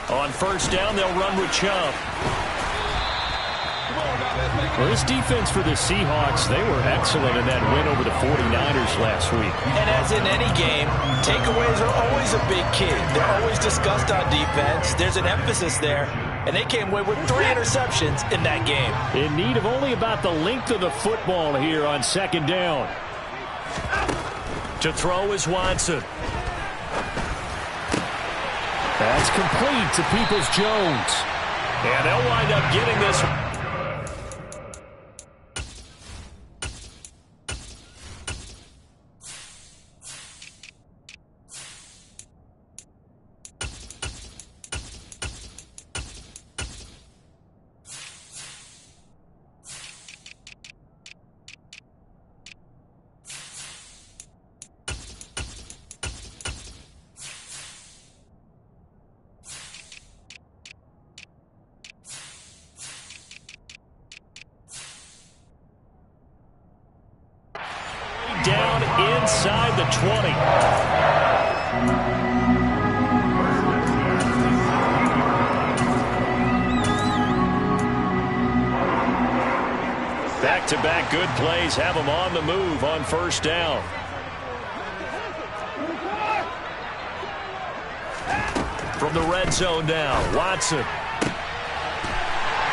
On first down, they'll run with Chubb. Well, this defense for the Seahawks, they were excellent in that win over the 49ers last week. And as in any game, takeaways are always a big key. They're always discussed on defense. There's an emphasis there. And they came away with 3 interceptions in that game. In need of only about the length of the football here on second down. To throw is Watson. That's complete to Peoples-Jones. And they'll wind up getting this. Down inside the 20. Back-to-back good plays have them on the move on first down. From the red zone now, Watson.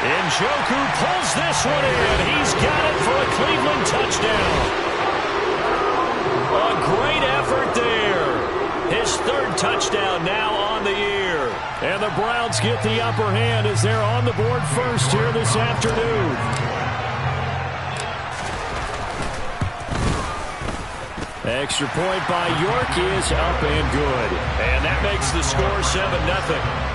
Njoku pulls this one in. He's got it for a Cleveland touchdown. A great effort there. His 3rd touchdown now on the year. And the Browns get the upper hand as they're on the board first here this afternoon. Extra point by York is up and good. And that makes the score 7-0.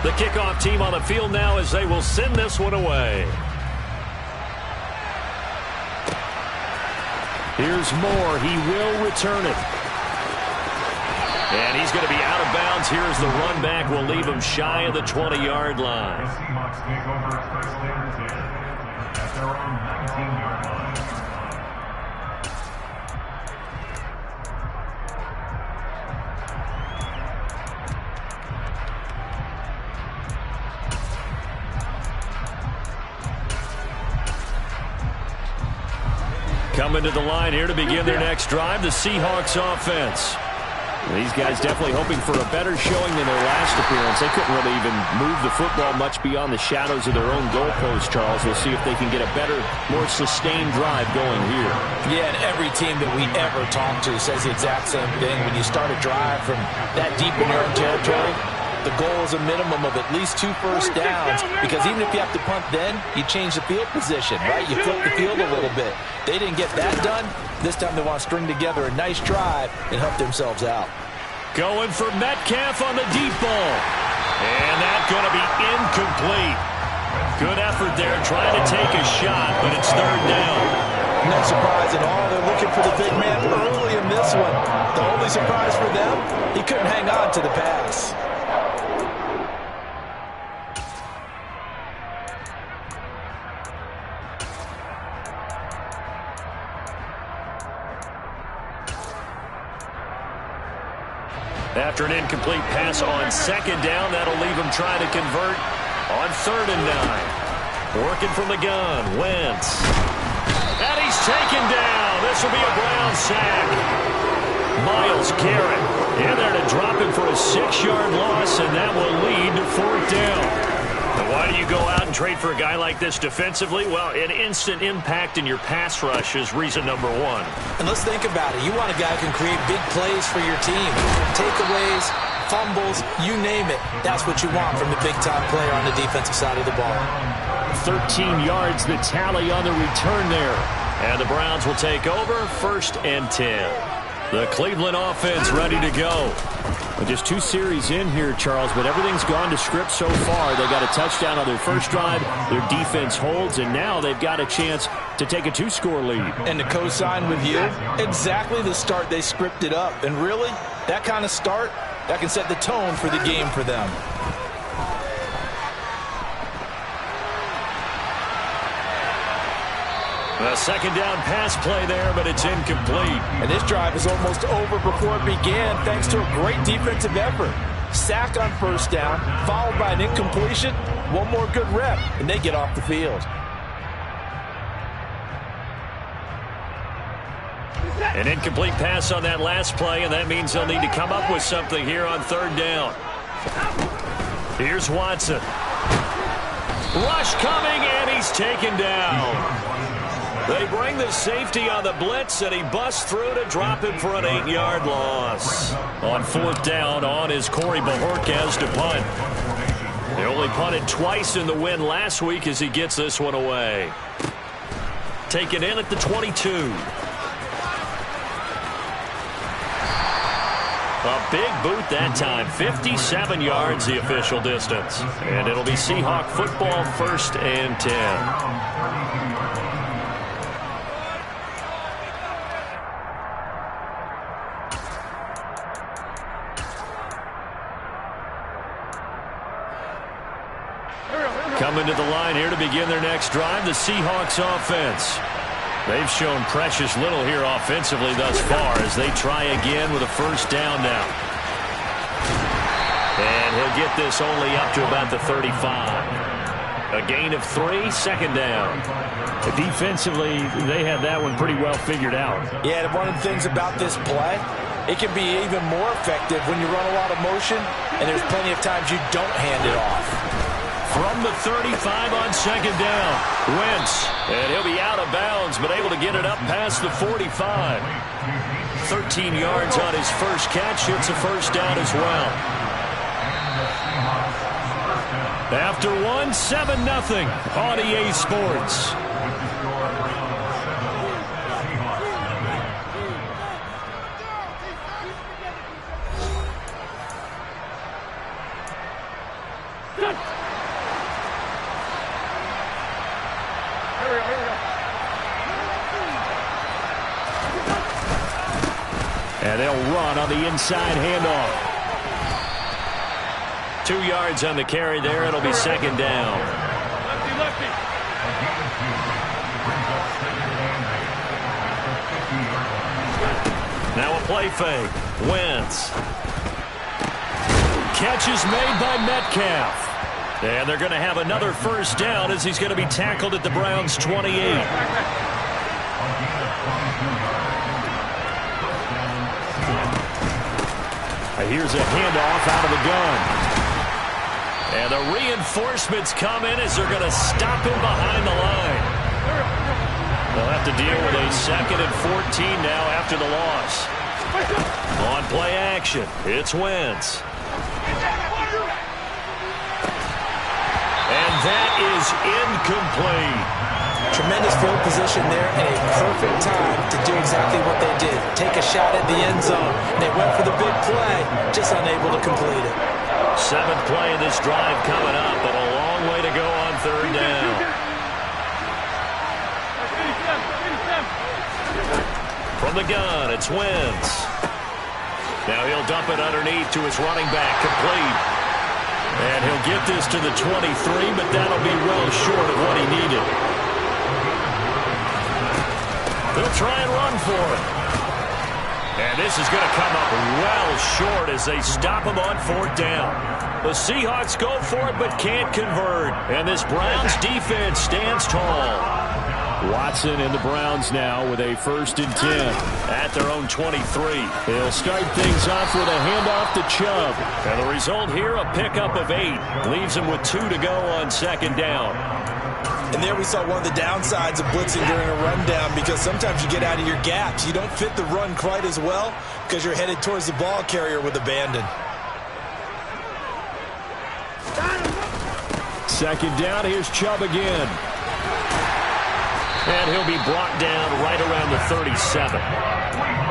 The kickoff team on the field now as they will send this one away. Here's Moore. He will return it. And he's going to be out of bounds. Here's the run back. Will leave him shy of the 20-yard line. Coming to the line here to begin their next drive, the Seahawks offense. These guys definitely hoping for a better showing than their last appearance. They couldn't really even move the football much beyond the shadows of their own goalpost, Charles. We'll see if they can get a better, more sustained drive going here. Yeah, and every team that we ever talk to says the exact same thing. When you start a drive from that deep in your own territory, the goal is a minimum of at least 2 first downs, because even if you have to punt then, you change the field position, right? You flip the field a little bit. They didn't get that done. This time they want to string together a nice drive and help themselves out. Going for Metcalf on the deep ball. And that's going to be incomplete. Good effort there trying to take a shot, but it's 3rd down. No surprise at all. They're looking for the big man early in this one. The only surprise for them, he couldn't hang on to the pass. After an incomplete pass on 2nd down, that'll leave him trying to convert on 3rd and 9. Working from the gun, Wentz. And he's taken down. This will be a Brown sack. Myles Garrett in there to drop him for a 6-yard loss, and that will lead to 4th down. Now, why do you go out and trade for a guy like this defensively? Well, an instant impact in your pass rush is reason number 1. And let's think about it. You want a guy who can create big plays for your team. Takeaways, fumbles, you name it. That's what you want from the big-time player on the defensive side of the ball. 13 yards, the tally on the return there. And the Browns will take over 1st and 10. The Cleveland offense ready to go. Well, just 2 series in here, Charles, but everything's gone to script so far. They got a touchdown on their first drive. Their defense holds, and now they've got a chance to take a 2-score lead. And to co-sign with you, exactly the start they scripted up. And really, that kind of start, that can set the tone for the game for them. A second down pass play there, but it's incomplete. And this drive is almost over before it began thanks to a great defensive effort. Sack on first down, followed by an incompletion. One more good rep, and they get off the field. An incomplete pass on that last play, and that means they'll need to come up with something here on third down. Here's Watson. Rush coming, and he's taken down. They bring the safety on the blitz, and he busts through to drop him for an 8-yard loss. On fourth down, on is Corey Bajorquez to punt. He only punted twice in the win last week as he gets this one away. Taken in at the 22. A big boot that time. 57 yards the official distance. And it'll be Seahawk football, 1st and 10. Coming to the line here to begin their next drive, the Seahawks offense. They've shown precious little here offensively thus far as they try again with a first down now. And he'll get this only up to about the 35. A gain of 3, second down. Defensively, they had that one pretty well figured out. Yeah, and one of the things about this play, it can be even more effective when you run a lot of motion, and there's plenty of times you don't hand it off. From the 35 on second down, Wentz, and he'll be out of bounds, but able to get it up past the 45. 13 yards on his first catch. It's a first down as well. After one, 7-0 on EA Sports. And they'll run on the inside handoff. 2 yards on the carry there. It'll be second down. Now a play fake. Wentz. Catch is made by Metcalf. And they're going to have another first down as he's going to be tackled at the Browns' 28. Here's a handoff out of the gun. And the reinforcements come in as they're going to stop him behind the line. They'll have to deal with a 2nd and 14 now after the loss. On play action, it's Wentz. And that is incomplete. Tremendous field position there and a perfect time to do exactly what they did. Take a shot at the end zone. They went for the big play, just unable to complete it. 7th play of this drive coming up, but a long way to go on third down. From the gun, it's Wentz. Now he'll dump it underneath to his running back, complete. And he'll get this to the 23, but that'll be well short of what he needed. They'll try and run for it. And this is going to come up well short as they stop him on fourth down. The Seahawks go for it but can't convert. And this Browns defense stands tall. Watson and the Browns now with a 1st and 10 at their own 23. They'll start things off with a handoff to Chubb. And the result here, a pickup of 8. Leaves them with 2 to go on second down. And there we saw one of the downsides of blitzing during a rundown, because sometimes you get out of your gaps. You don't fit the run quite as well because you're headed towards the ball carrier with abandon. Second down, here's Chubb again. And he'll be brought down right around the 37.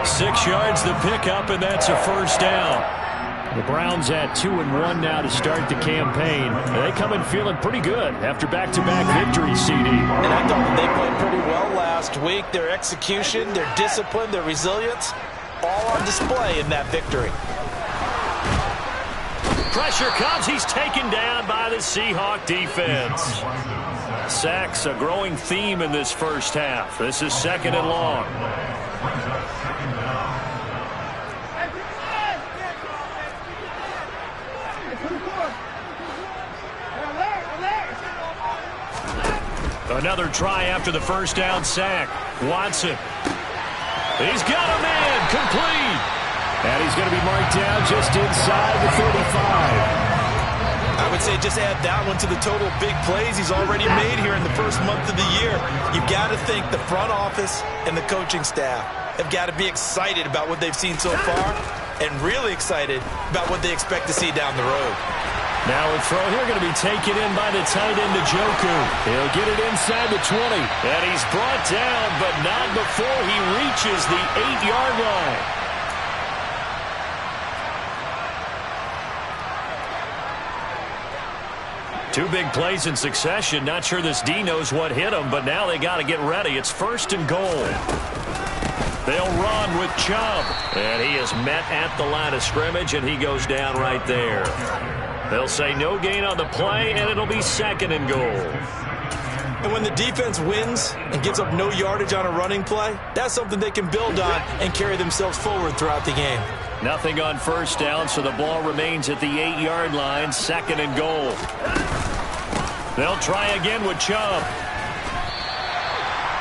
6 yards the pickup, and that's a first down. The Browns at 2-1 now to start the campaign. They come in feeling pretty good after back-to-back victories, CD. And I thought that they played pretty well last week. Their execution, their discipline, their resilience, all on display in that victory. Pressure comes. He's taken down by the Seahawk defense. Sacks a growing theme in this first half. This is 2nd and long. Another try after the first down sack. Watson. He's got a man complete. And he's going to be marked down just inside the 35. I would say just add that one to the total big plays he's already made here in the first month of the year. You've got to think the front office and the coaching staff have got to be excited about what they've seen so far and really excited about what they expect to see down the road. Now a throw here going to be taken in by the tight end, Njoku. He'll get it inside the 20. And he's brought down, but not before he reaches the 8-yard line. Two big plays in succession. Not sure this D knows what hit him, but now they got to get ready. It's 1st and goal. They'll run with Chubb. And he is met at the line of scrimmage, and he goes down right there. They'll say no gain on the play, and it'll be 2nd and goal. And when the defense wins and gives up no yardage on a running play, that's something they can build on and carry themselves forward throughout the game. Nothing on first down, so the ball remains at the 8-yard line, 2nd and goal. They'll try again with Chubb.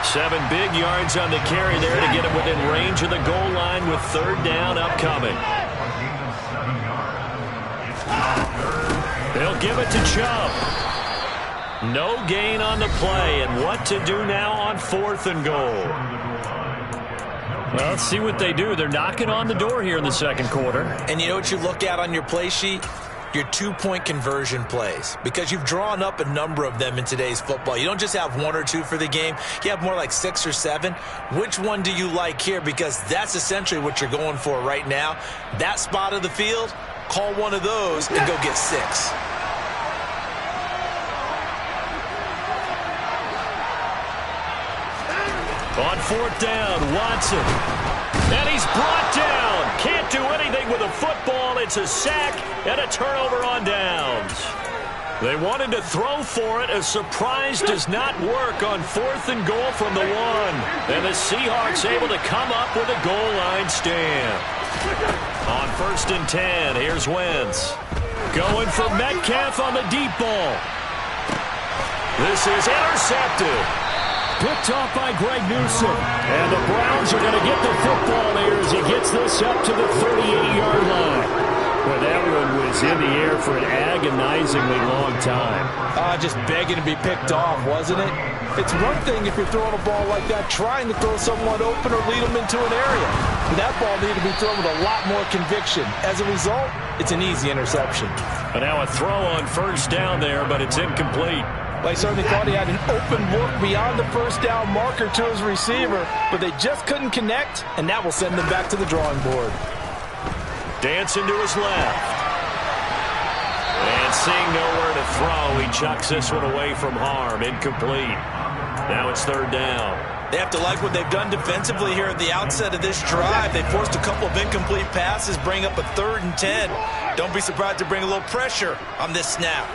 7 big yards on the carry there to get him within range of the goal line with 3rd down upcoming. They'll give it to Chubb. No gain on the play, and what to do now on 4th and goal. Well, let's see what they do. They're knocking on the door here in the 2nd quarter. And you know what you look at on your play sheet? Your 2-point conversion plays, because you've drawn up a number of them in today's football. You don't just have 1 or 2 for the game. You have more like 6 or 7. Which one do you like here? Because that's essentially what you're going for right now. That spot of the field, call one of those and go get 6. On 4th down, Watson. And he's brought down. Can't do anything with a football. It's a sack and a turnover on downs. They wanted to throw for it. A surprise does not work on 4th and goal from the 1. And the Seahawks able to come up with a goal line stand. On 1st and 10, here's Wentz. Going for Metcalf on the deep ball. This is intercepted. Picked off by Greg Newsom. And the Browns are going to get the football here as he gets this up to the 38-yard line. Well, that one was in the air for an agonizingly long time. Just begging to be picked off, wasn't it? It's one thing if you're throwing a ball like that, trying to throw someone open or lead them into an area. But that ball needed to be thrown with a lot more conviction. As a result, it's an easy interception. But now a throw on 1st down there, but it's incomplete. Well, I certainly thought he had an open look beyond the 1st down marker to his receiver, but they just couldn't connect, and that will send them back to the drawing board. Dancing to his left. And seeing nowhere to throw, he chucks this one away from harm. Incomplete. Now it's 3rd down. They have to like what they've done defensively here at the outset of this drive. They forced a couple of incomplete passes, bring up a 3rd and 10. Don't be surprised to bring a little pressure on this snap.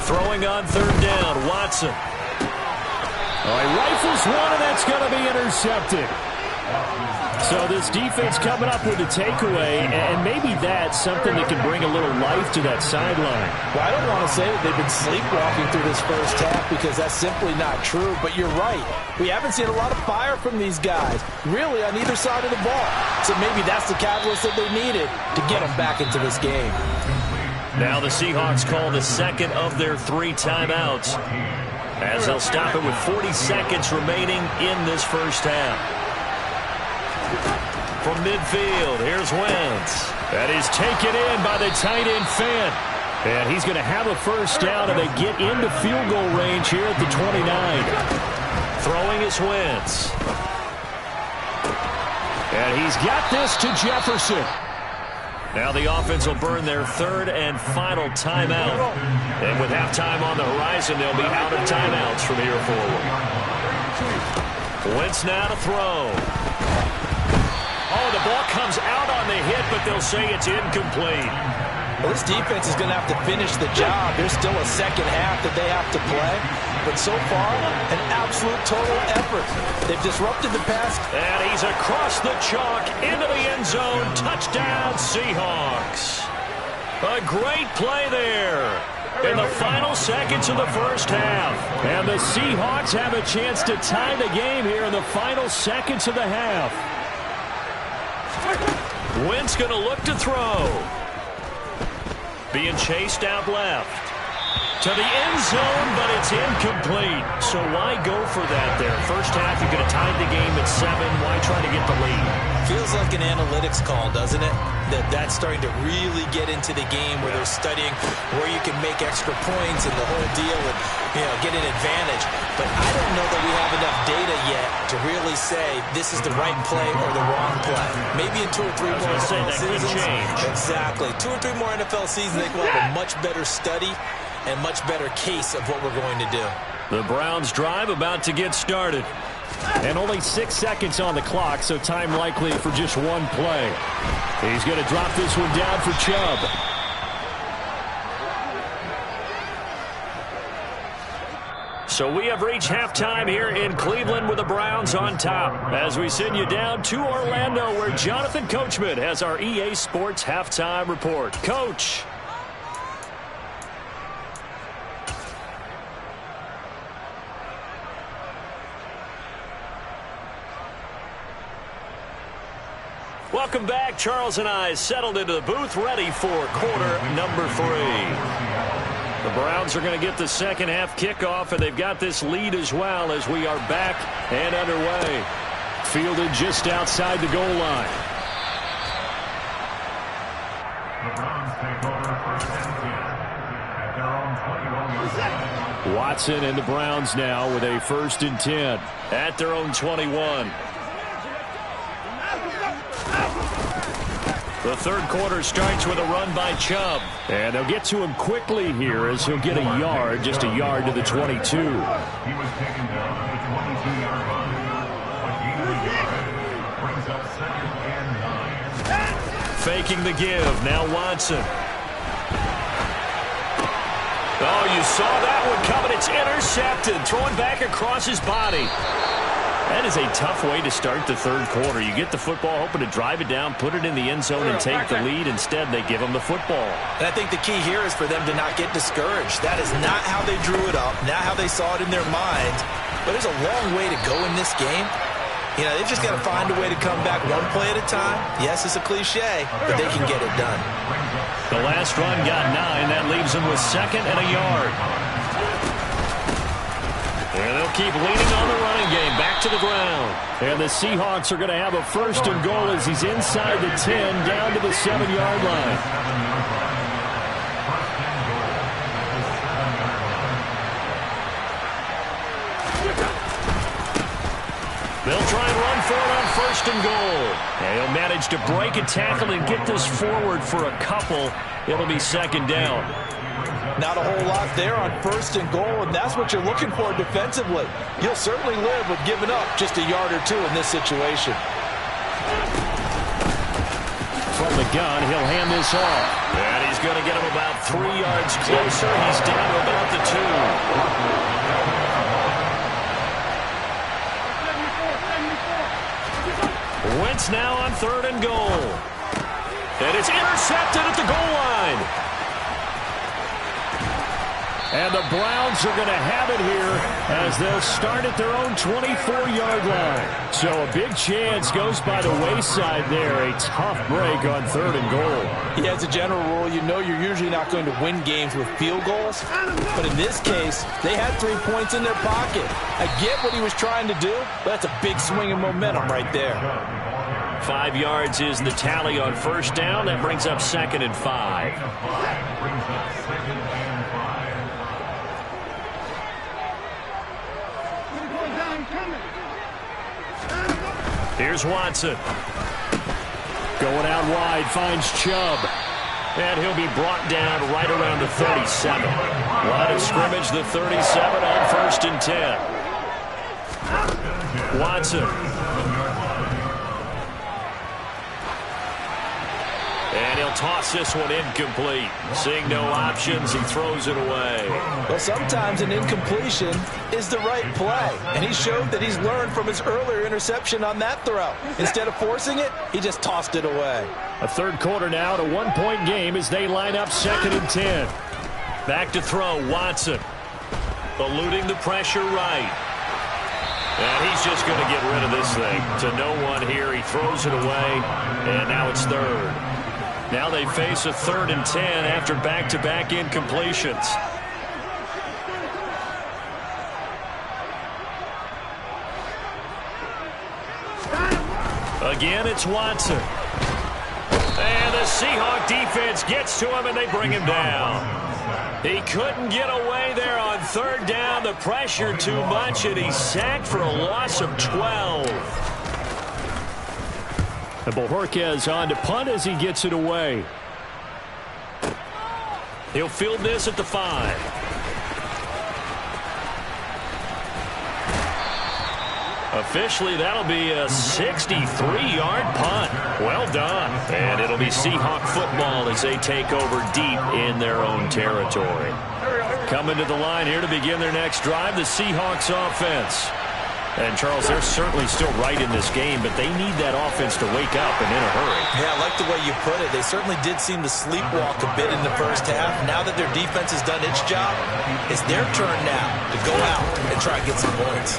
Throwing on 3rd down, Watson. Oh, he rifles one, and that's going to be intercepted. So this defense coming up with a takeaway, and maybe that's something that can bring a little life to that sideline. Well, I don't want to say that they've been sleepwalking through this first half because that's simply not true, but you're right. We haven't seen a lot of fire from these guys, really on either side of the ball. So maybe that's the catalyst that they needed to get them back into this game. Now the Seahawks call the 2nd of their 3 timeouts as they'll stop it with 40 seconds remaining in this first half. From midfield, here's Wentz. That is taken in by the tight end Fant. And he's going to have a 1st down, and they get into field goal range here at the 29. Throwing is Wentz. And he's got this to Jefferson. Now the offense will burn their third and final timeout. And with halftime on the horizon, they'll be out of timeouts from here forward. Wentz now to throw. Oh, the ball comes out on the hit, but they'll say it's incomplete. Well, this defense is going to have to finish the job. There's still a second half that they have to play. But so far, an absolute total effort. They've disrupted the pass. And he's across the chalk into the end zone. Touchdown, Seahawks. A great play there in the final seconds of the first half. And the Seahawks have a chance to tie the game here in the final seconds of the half. Wentz going to look to throw. Being chased out left. To the end zone, but it's incomplete. So why go for that there? First half, you could have tied the game at 7. Why try to get the lead? Feels like an analytics call, doesn't it? That's starting to really get into the game where they're studying where you can make extra points and the whole deal and, get an advantage. But I don't know that we have enough data yet to really say this is the right play or the wrong play. Maybe in 2 or 3 more NFL seasons. Exactly. 2 or 3 more NFL seasons, they will have a much better study and much better case of what we're going to do. The Browns drive about to get started. And only 6 seconds on the clock, so time likely for just one play. He's going to drop this one down for Chubb. So we have reached halftime here in Cleveland with the Browns on top. As we send you down to Orlando, where Jonathan Coachman has our EA Sports halftime report. Coach. Welcome back. Charles and I settled into the booth, ready for quarter number 3. The Browns are going to get the second half kickoff, and they've got this lead as well as we are back and underway. Fielded just outside the goal line. The Browns take over first and 10 at their own 21. Watson and the Browns now with a 1st and 10 at their own 21. The third quarter starts with a run by Chubb. And they'll get to him quickly here as he'll get a yard, just a yard to the 22. He was taken down at the 22-yard line. A gain of a yard brings up 2nd and 9. Faking the give. Now Watson. Oh, you saw that one coming. It's intercepted. Throwing back across his body. That is a tough way to start the third quarter. You get the football, hoping to drive it down, put it in the end zone, and take the lead. Instead, they give them the football. And I think the key here is for them to not get discouraged. That is not how they drew it up, not how they saw it in their minds. But there's a long way to go in this game. They've just got to find a way to come back one play at a time. Yes, it's a cliche, but they can get it done. The last run got 9. That leaves them with 2nd and a yard. And they'll keep leaning on the running game. Back to the ground. And the Seahawks are going to have a 1st and goal as he's inside the 10, down to the 7-yard line. They'll try and run for it on 1st and goal. And he'll manage to break a tackle and get this forward for a couple. It'll be 2nd down. Not a whole lot there on 1st and goal, and that's what you're looking for defensively. You'll certainly live with giving up just a yard or 2 in this situation. From the gun, he'll hand this off. And he's going to get him about 3 yards closer. He's down to about the 2. Wentz now on 3rd and goal. And it's intercepted at the goal line. And the Browns are going to have it here as they'll start at their own 24-yard line. So a big chance goes by the wayside there. A tough break on 3rd and goal. Yeah, as a general rule, you're usually not going to win games with field goals. But in this case, they had 3 points in their pocket. I get what he was trying to do, but that's a big swing of momentum right there. 5 yards is the tally on 1st down. That brings up 2nd and 5. Here's Watson. Going out wide, finds Chubb. And he'll be brought down right around the 37. Line of scrimmage, the 37 on 1st and 10. Watson. And he'll toss this one incomplete. Seeing no options, he throws it away. Well, sometimes an incompletion is the right play. And he showed that he's learned from his earlier interception on that throw. Instead of forcing it, he just tossed it away. A third quarter now, a one-point game as they line up 2nd and 10. Back to throw, Watson. Eluding the pressure right. And he's just going to get rid of this thing. To no one here, he throws it away. And now it's 3rd. Now they face a 3rd and 10 after back-to-back incompletions. Again, it's Watson. And the Seahawk defense gets to him, and they bring him down. He couldn't get away there on 3rd down. The pressure too much, and he's sacked for a loss of 12. And Bojorquez on to punt as he gets it away. He'll field this at the 5. Officially, that'll be a 63-yard punt. Well done. And it'll be Seahawk football as they take over deep in their own territory. Coming to the line here to begin their next drive, the Seahawks offense. And, Charles, they're certainly still right in this game, but they need that offense to wake up and in a hurry. Yeah, I like the way you put it. They certainly did seem to sleepwalk a bit in the first half. Now that their defense has done its job, it's their turn now to go out and try and get some points.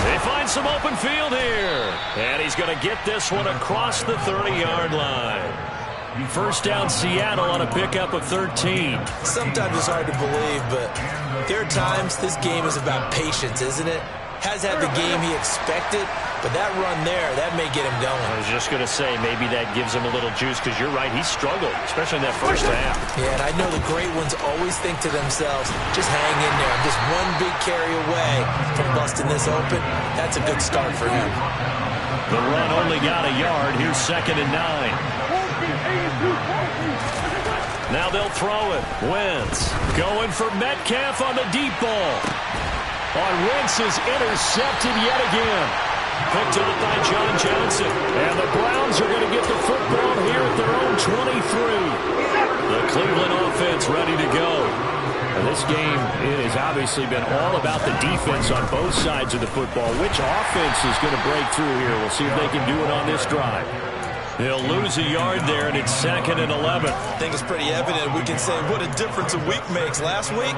They find some open field here. And he's going to get this one across the 30-yard line. First down, Seattle on a pickup of 13. Sometimes it's hard to believe, but there are times this game is about patience, isn't it? Has had the game he expected, but that run there, that may get him going. I was just going to say, maybe that gives him a little juice, because you're right, he struggled, especially in that first half. Yeah, and I know the great ones always think to themselves, just hang in there. I'm just one big carry away from busting this open. That's a good start for him. The run only got a yard. Here's 2nd and 9. Now they'll throw it. Wentz going for Metcalf on the deep ball. On Wentz is intercepted yet again. Picked up by John Johnson. And the Browns are going to get the football here at their own 23. The Cleveland offense ready to go. And this game has obviously been all about the defense on both sides of the football. Which offense is going to break through here? We'll see if they can do it on this drive. They'll lose a yard there, and it's 2nd and 11. I think it's pretty evident. We can say what a difference a week makes. Last week,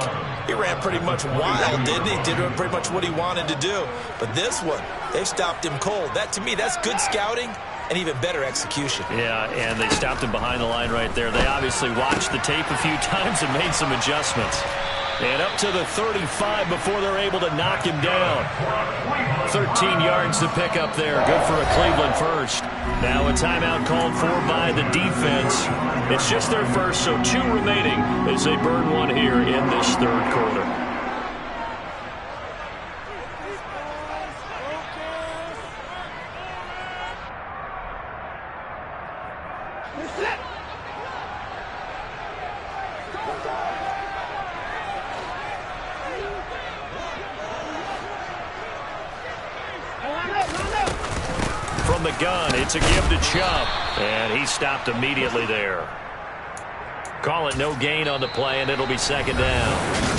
he ran pretty much wild, didn't he? Did pretty much what he wanted to do. But this one, they stopped him cold. That, to me, that's good scouting and even better execution. Yeah, and they stopped him behind the line right there. They obviously watched the tape a few times and made some adjustments. And up to the 35 before they're able to knock him down. 13 yards to pick up there. Good for a Cleveland first. Now a timeout called for by the defense. It's just their first, so 2 remaining as they burn one here in this 3rd quarter. From the gun, it's a give to Chubb, and he stopped immediately there. Call it no gain on the play, and it'll be 2nd down.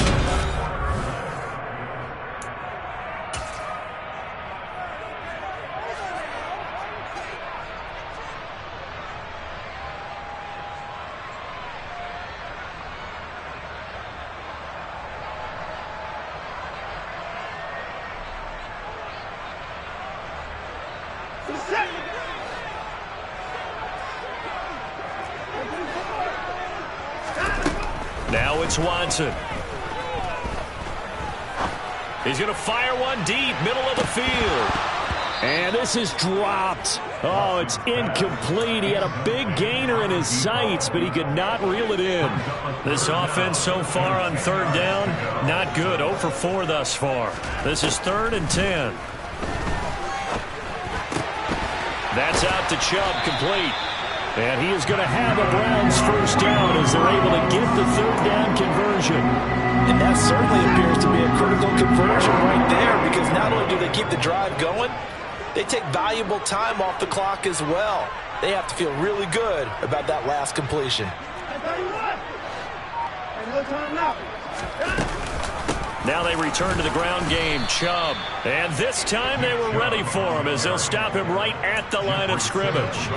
Now it's Watson. He's going to fire one deep, middle of the field. And this is dropped. Oh, it's incomplete. He had a big gainer in his sights, but he could not reel it in. This offense so far on 3rd down, not good. 0 for 4 thus far. This is 3rd and 10. That's out to Chubb, complete. And he is going to have a Browns first down as they're able to get the third down conversion. And that certainly appears to be a critical conversion right there, because not only do they keep the drive going, they take valuable time off the clock as well. They have to feel really good about that last completion. Now they return to the ground game. Chubb. And this time they were ready for him as they'll stop him right at the line of scrimmage.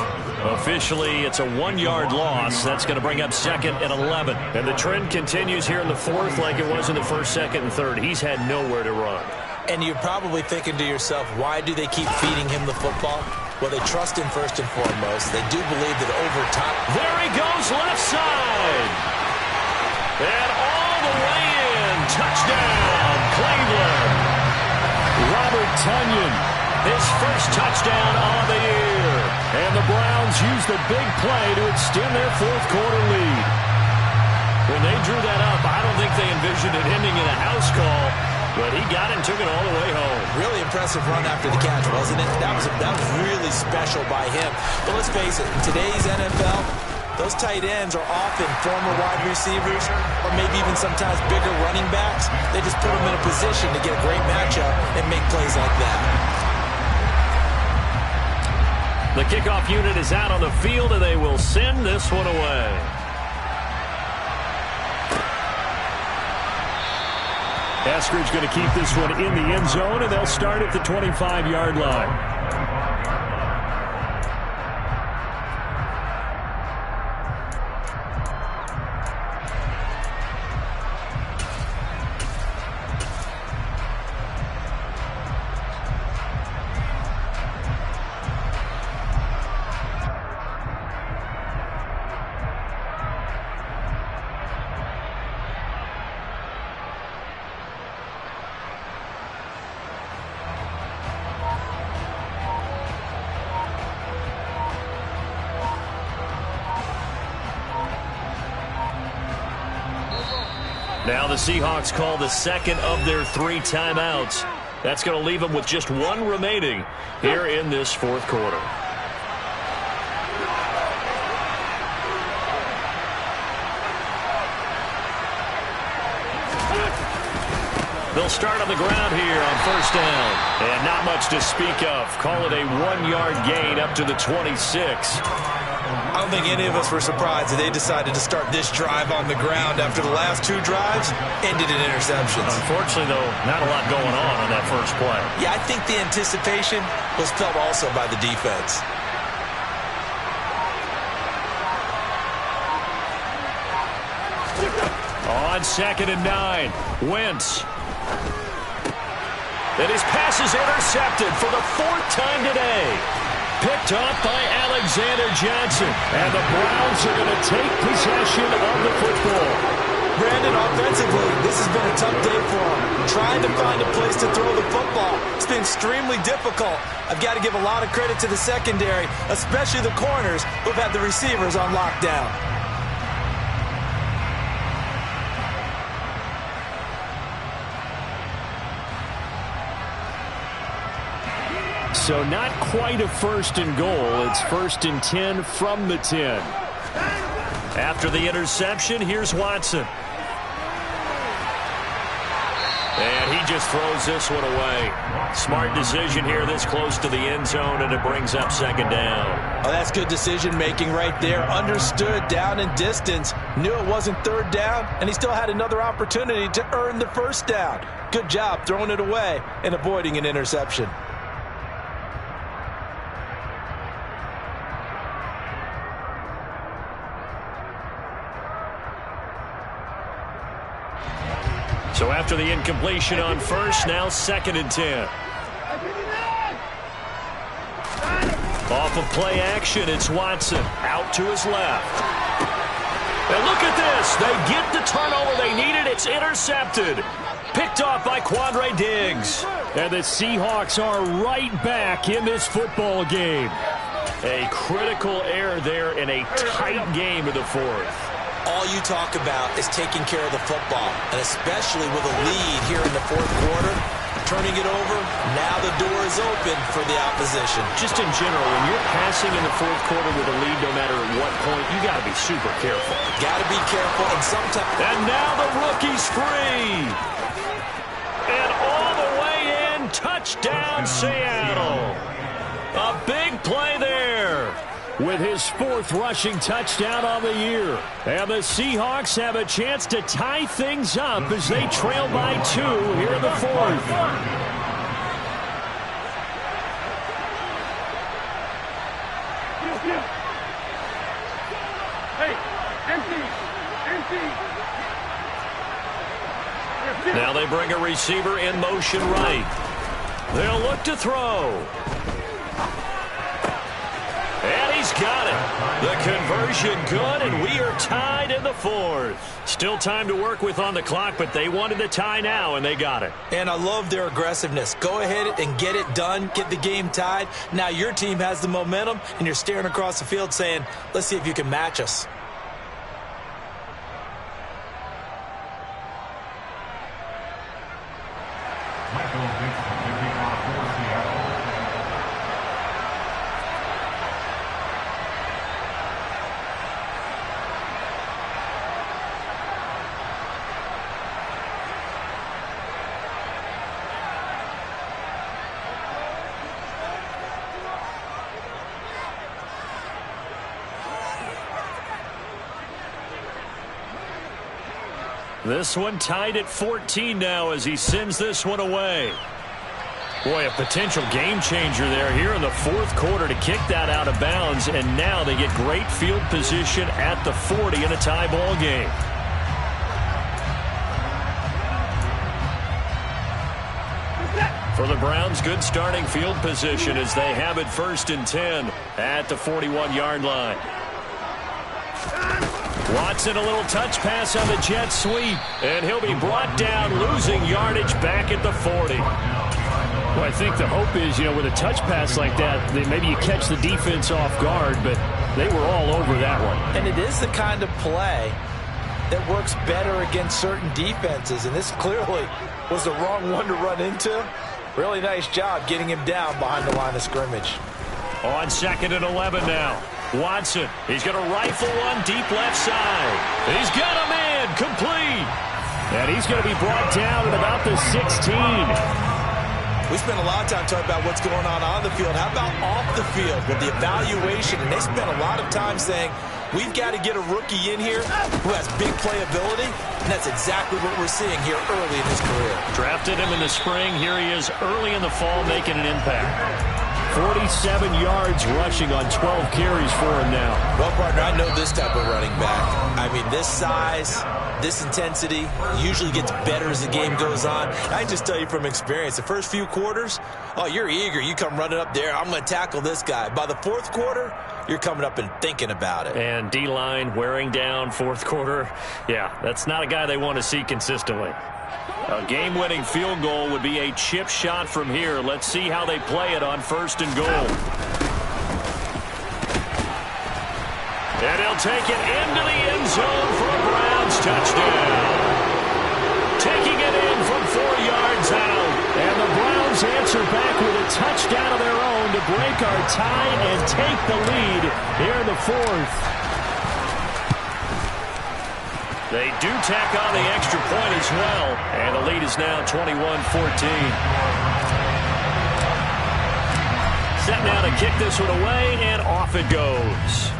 Officially, it's a 1-yard loss. That's going to bring up 2nd and 11. And the trend continues here in the 4th like it was in the 1st, 2nd, and 3rd. He's had nowhere to run. And you're probably thinking to yourself, why do they keep feeding him the football? Well, they trust him first and foremost. They do believe that over time. There he goes, left side. And all the way in. Touchdown, Cleveland. Robert Tonyan, his first touchdown on the year. And the Browns use the big play to extend their 4th quarter lead. When they drew that up, I don't think they envisioned it ending in a house call. But he got it and took it all the way home. Really impressive run after the catch, wasn't it? That was really special by him. But let's face it, in today's NFL, those tight ends are often former wide receivers or maybe even sometimes bigger running backs. They just put them in a position to get a great matchup and make plays like that. The kickoff unit is out on the field, and they will send this one away. Eskridge going to keep this one in the end zone, and they'll start at the 25-yard line. Now the Seahawks call the second of their 3 timeouts. That's going to leave them with just 1 remaining here in this 4th quarter. They'll start on the ground here on first down. And not much to speak of. Call it a 1-yard gain up to the 26. I don't think any of us were surprised that they decided to start this drive on the ground after the last 2 drives ended in interceptions. Unfortunately, though, not a lot going on that first play. Yeah, I think the anticipation was felt also by the defense. On 2nd and 9, Wentz. And his pass is intercepted for the 4th time today. Picked off by Alexander Johnson. And the Browns are going to take possession of the football. Brandon, offensively, this has been a tough day for him. Trying to find a place to throw the football. It's been extremely difficult. I've got to give a lot of credit to the secondary, especially the corners who've had the receivers on lockdown. So not quite a 1st and goal. It's 1st and 10 from the 10. After the interception, here's Watson. And he just throws this one away. Smart decision here this close to the end zone, and it brings up 2nd down. Oh, that's good decision-making right there. Understood down and distance. Knew it wasn't 3rd down, and he still had another opportunity to earn the 1st down. Good job throwing it away and avoiding an interception. So after the incompletion on first, now 2nd and 10. Off of play action, it's Watson. Out to his left. And look at this. They get the turnover they needed. It's intercepted. Picked off by Quandre Diggs. And the Seahawks are right back in this football game. A critical error there in a tight game in the 4th. All you talk about is taking care of the football, and especially with a lead here in the 4th quarter, turning it over. Now the door is open for the opposition. Just in general, when you're passing in the fourth quarter with a lead, no matter at what point, you got to be super careful. Got to be careful, and sometimes... And now the rookie's free. And all the way in, touchdown Seattle. A big play there with his fourth rushing touchdown on the year. And the Seahawks have a chance to tie things up as they trail by 2 here in the fourth. Now they bring a receiver in motion right. They'll look to throw. And he's got it. The conversion good, and we are tied in the fourth. Still time to work with on the clock, but they wanted the tie now, and they got it. And I love their aggressiveness. Go ahead and get it done. Get the game tied. Now your team has the momentum, and you're staring across the field saying, let's see if you can match us. This one tied at 14 now as he sends this one away. Boy, a potential game changer there here in the fourth quarter to kick that out of bounds, and now they get great field position at the 40 in a tie ball game. For the Browns, good starting field position as they have it 1st and 10 at the 41-yard line. Watson, a little touch pass on the jet sweep, and he'll be brought down, losing yardage back at the 40. Well, I think the hope is, with a touch pass like that, maybe you catch the defense off guard, but they were all over that one. And it is the kind of play that works better against certain defenses, and this clearly was the wrong one to run into. Really nice job getting him down behind the line of scrimmage. On 2nd and 11 now. Watson, he's going to rifle one deep left side. He's got a man, complete. And he's going to be brought down at about the 16. We spent a lot of time talking about what's going on the field. How about off the field with the evaluation? And they spent a lot of time saying, we've got to get a rookie in here who has big playability, and that's exactly what we're seeing here early in his career. Drafted him in the spring. Here he is early in the fall making an impact. 47 yards rushing on 12 carries for him now. Well, partner, I know this type of running back. I mean, this size, this intensity usually gets better as the game goes on. I can just tell you from experience, the first few quarters, oh, you're eager. You come running up there, I'm going to tackle this guy. By the fourth quarter, you're coming up and thinking about it. And D-line wearing down fourth quarter. Yeah, that's not a guy they want to see consistently. A game-winning field goal would be a chip shot from here. Let's see how they play it on 1st and goal. And he'll take it into the end zone for a Browns touchdown. Taking it in from 4 yards out. And the Browns answer back with a touchdown of their own to break our tie and take the lead here in the fourth. They do tack on the extra point as well. And the lead is now 21-14. Set now to kick this one away, and off it goes.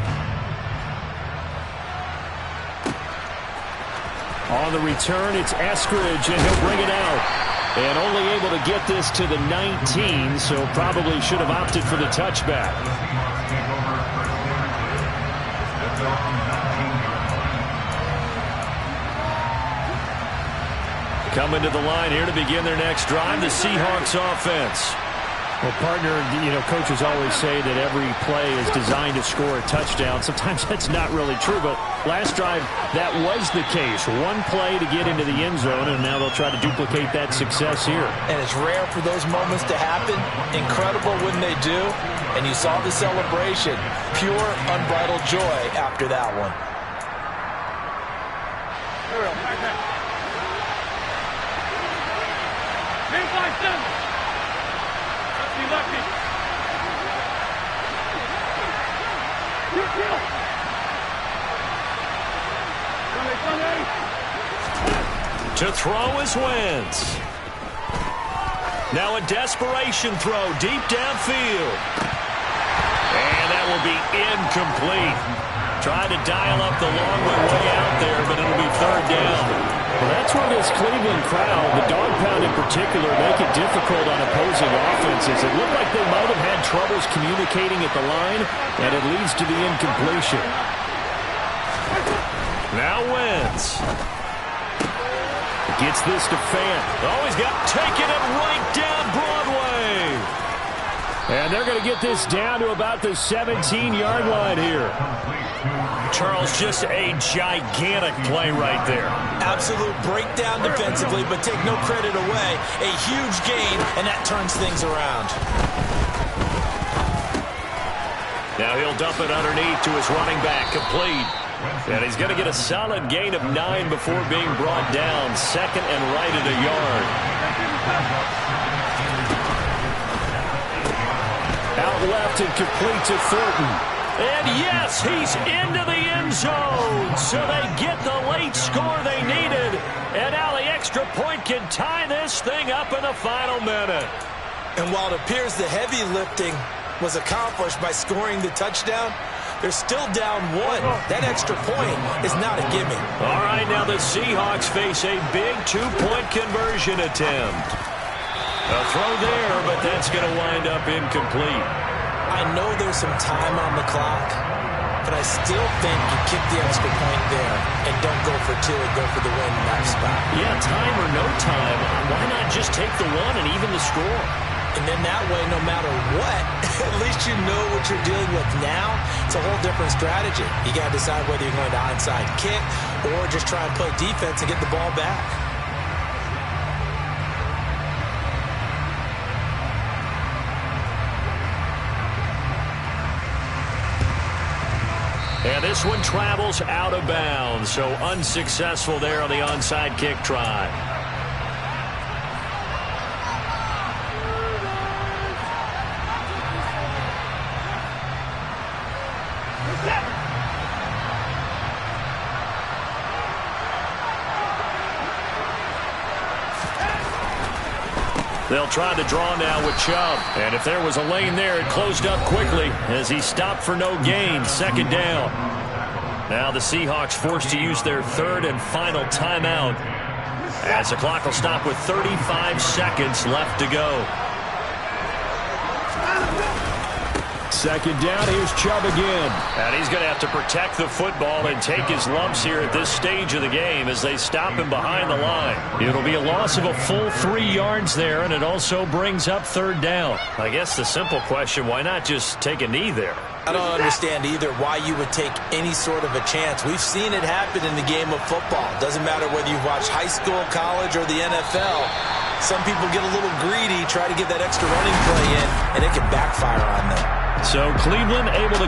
On the return, it's Eskridge, and he'll bring it out. And only able to get this to the 19, so probably should have opted for the touchback. Coming to the line here to begin their next drive, the Seahawks offense. Well, partner, coaches always say that every play is designed to score a touchdown. Sometimes that's not really true, but last drive, that was the case. One play to get into the end zone, and now they'll try to duplicate that success here. And it's rare for those moments to happen. Incredible when they do. And you saw the celebration. Pure, unbridled joy after that one. Here we go. Back. To throw is Wentz. Now a desperation throw deep downfield. And that will be incomplete. Tried to dial up the long way out there, but it'll be third down. Well, that's where this Cleveland crowd, the dog pound in particular, make it difficult on opposing offenses. It looked like they might have had troubles communicating at the line, and it leads to the incompletion. Now Wentz. Gets this to Fant. Oh, he's got taking it right down Broadway. And they're going to get this down to about the 17-yard line here. Charles, just a gigantic play right there. Absolute breakdown defensively, but take no credit away. A huge gain, and that turns things around. Now he'll dump it underneath to his running back, complete. And he's going to get a solid gain of 9 before being brought down. Second and right at a yard. Out left and complete to Thornton. And yes, he's into the end zone. So they get the late score they needed. And now the extra point can tie this thing up in the final minute. And while it appears the heavy lifting was accomplished by scoring the touchdown, they're still down 1. That extra point is not a gimme. All right, now the Seahawks face a big 2-point conversion attempt. A throw there, but that's going to wind up incomplete. I know there's some time on the clock, but I still think you kick the extra point there and don't go for 2 and go for the win in that spot. Yeah, time or no time, why not just take the 1 and even the score? And then that way, no matter what, at least you know what you're dealing with now. It's a whole different strategy. You got to decide whether you're going to onside kick or just try and play defense and get the ball back. And this one travels out of bounds, so unsuccessful there on the onside kick try. They'll try to draw now with Chubb. And if there was a lane there, it closed up quickly as he stopped for no gain. Second down. Now the Seahawks forced to use their third and final timeout as the clock will stop with 35 seconds left to go. Second down, here's Chubb again. And he's going to have to protect the football and take his lumps here at this stage of the game as they stop him behind the line. It'll be a loss of a full 3 yards there, and it also brings up third down. I guess the simple question, why not just take a knee there? I don't understand either why you would take any sort of a chance. We've seen it happen in the game of football. Doesn't matter whether you watch high school, college, or the NFL. Some people get a little greedy, try to get that extra running play in, and it can backfire on them. So Cleveland able to